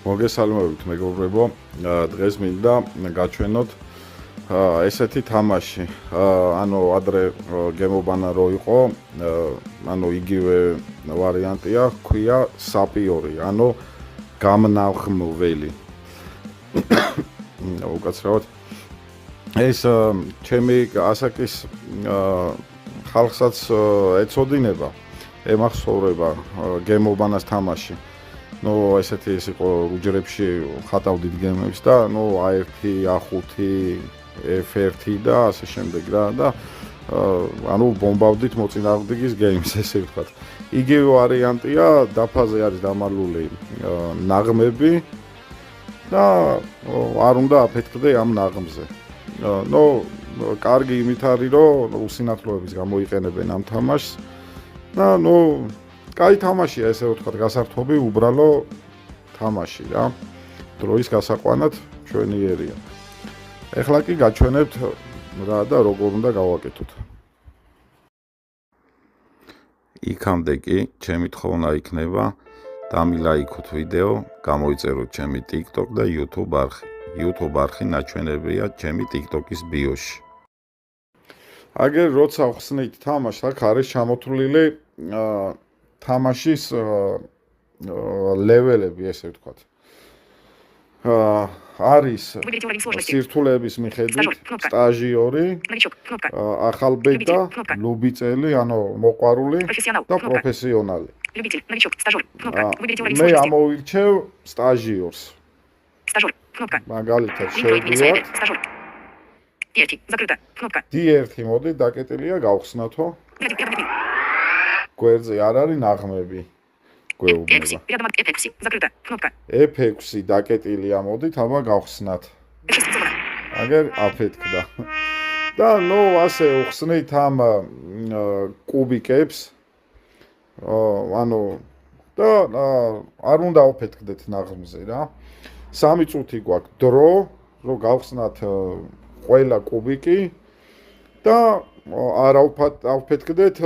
მოგესალმებით მეგობრებო, დღეს მინდა გაჩვენოთ ესეთი თამაში. ანუ ადრე გემობანა რო იყო, ანუ იგივე ვარიანტია, ქვია საპიორი, ანუ გამნაღმველი. უკაცრავად ეს ჩემი ასაკის ხალხსაც ეწოდინება, ემახსოვრება გემობანას თამაში. ესეთი ის იყო რუჯერებში ხატავდით გემებს და A1, A5, F1 და ასე შემდეგ რა და ბომბავდით მოწინააღმდეგის გემს, ესე ვთქვათ. იგივე ვარიანტია, დაფაზე არის დამალული ნაღმები და არ უნდა აფეთქდე ამ ნაღმზე. კარგი იმით არის, რომ უსინათლოების გამოიყენებენ ამ თამაშს და კაი თამაშია, ესე ვთქვათ, გასართობი, უბრალო თამაში რა. დროის გასაყვანად ჩვენიერია. ეხლა კი გაჩვენებთ რა და როგორ უნდა გავაკეთოთ. იქამდე კი ჩემი თხოვნა იქნება დამილაიქოთ ვიდეო, გამოიწეროთ ჩემი TikTok და YouTube არხი. YouTube არხი ნაჩვენებია ჩემი TikTok-ის ბიოში. აგერ როცა ხსნით თამაშს, აქ არის ჩამოთვლილი თამაშის ლეველები, ესე ვთქვათ. არის სირთულეების მიხედვით სტაჟიორი, ახალბედა, ლუბიწელი, ანუ მოყვარული და პროფესიონალი. მე ამოვირჩევ სტაჟიორს. მაგალითად შევდივართ. D1 მოდი დაკეტილია, გავხსნათო. გვერდზე არ არის ნაღმები. F6 დაკეტილია, მოდით აბა გავხსნათ. აგერ აფეთქდა. და ასე უხსნით ამ კუბიკებს. და არ უნდა აფეთქდეთ ნაღმზე რა. 3 წუთი გვაქვს დრო, რომ გავხსნათ ყველა კუბიკი და არ ავფეთქდეთ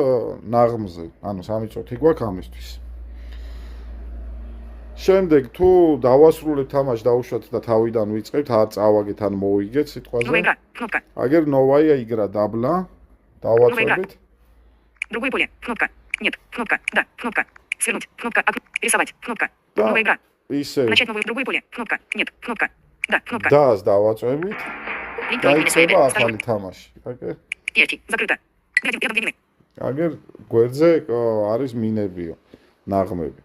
ნაღმზე. 3 წუთი გვაქვს ამისთვის. შემდეგ თუ დავასრულებთ თამაშს, დავუშვათ და თავიდან ვიწყებთ, არ წავაგეთ ან მოიგეთ სიტყვაზე. აგერ новая игра дабла, დავაწვევით. Другое поле. Кнопка. Нет. Кнопка. Да. Кнопка. Свернуть. Кнопка. Рисовать. Кнопка. Новая игра. Начать новое другое поле. Кнопка. Нет. Кнопка. Да. Кнопка. Дас დავაწვევით. დაიწყება ახალი თამაში. აგერ. Закрыто. აგერ გვერდზე არის მინებიო, ნაღმები.